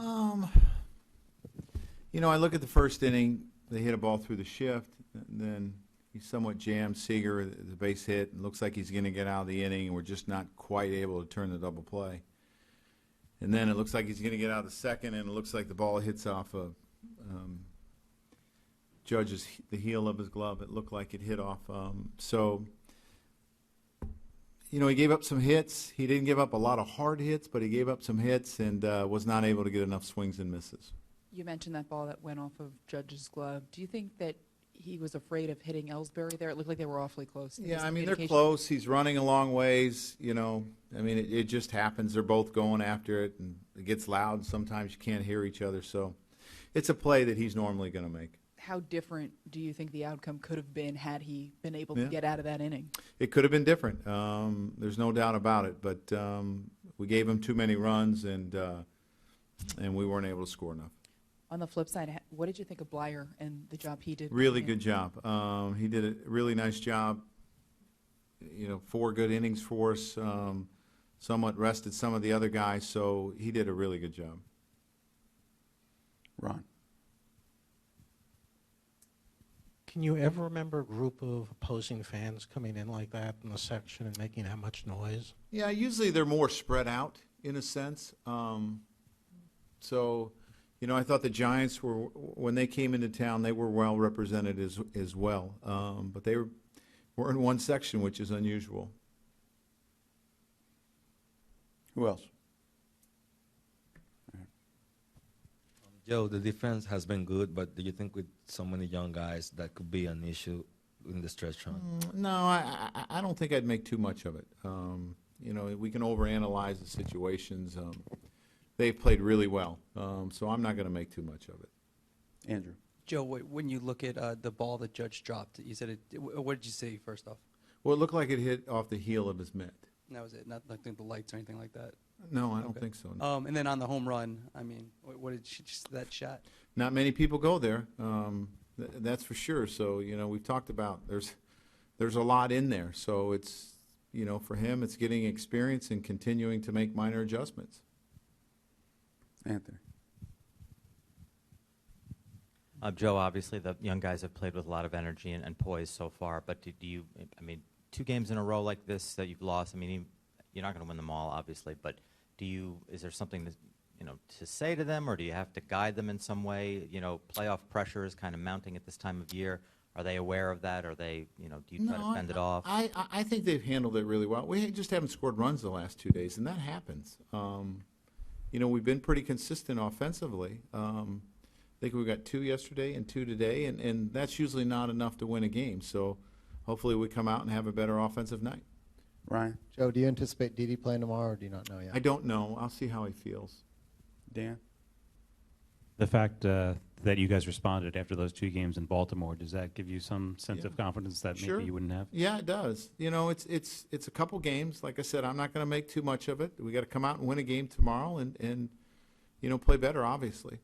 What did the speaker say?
Um, I look at the first inning. They hit a ball through the shift, and then he somewhat jammed Seager, the base hit, and looks like he's going to get out of the inning, and we're just not quite able to turn the double play. And then it looks like he's going to get out of the second, and it looks like the ball hits off of Judge's the heel of his glove. It looked like it hit off. He gave up some hits. He didn't give up a lot of hard hits, but he gave up some hits and was not able to get enough swings and misses. You mentioned that ball that went off of Judge's glove. Do you think that he was afraid of hitting Ellsbury there? It looked like they were awfully close. Yeah, they're close. He's running a long ways. It just happens. They're both going after it, and it gets loud. Sometimes you can't hear each other. So it's a play that he's normally going to make. How different do you think the outcome could have been had he been able to get out of that inning? It could have been different. There's no doubt about it. But we gave him too many runs, and we weren't able to score enough. On the flip side, what did you think of Blyer and the job he did? Really good job. He did a really nice job. 4 good innings for us. Somewhat rested some of the other guys, so he did a really good job. Ron. Can you ever remember a group of opposing fans coming in like that in the section and making that much noise? Yeah, usually they're more spread out in a sense. I thought the Giants were, when they came into town, they were well represented as well. But they were in one section, which is unusual. Who else? Joe, the defense has been good, but do you think with so many young guys that could be an issue in the stretch run? No, I don't think I'd make too much of it. We can overanalyze the situations. They've played really well, so I'm not going to make too much of it. Andrew. Joe, when you look at the ball that Judge dropped, you said what did you see first off? Well, it looked like it hit off the heel of his mitt. And that was it, not like the lights or anything like that? No, I don't think so. No. And then on the home run, what did that shot? Not many people go there, that's for sure. So, we've talked about there's a lot in there. So it's, for him, it's getting experience and continuing to make minor adjustments. Anthony. Joe, obviously the young guys have played with a lot of energy and poise so far, but do you, 2 games in a row like this that you've lost, you're not going to win them all, obviously, but is there something to say to them, or do you have to guide them in some way? Playoff pressure is kind of mounting at this time of year. Are they aware of that? Are they, do you try to fend it off? I think they've handled it really well. We just haven't scored runs the last 2 days, and that happens. We've been pretty consistent offensively. I think we got 2 yesterday and 2 today, and that's usually not enough to win a game. So hopefully we come out and have a better offensive night. Ryan. Joe, do you anticipate Didi playing tomorrow, or do you not know yet? I don't know. I'll see how he feels. Dan. The fact that you guys responded after those 2 games in Baltimore, does that give you some sense of confidence that maybe you wouldn't have? Yeah, it does. It's a couple games. Like I said, I'm not going to make too much of it. We got to come out and win a game tomorrow and play better, obviously.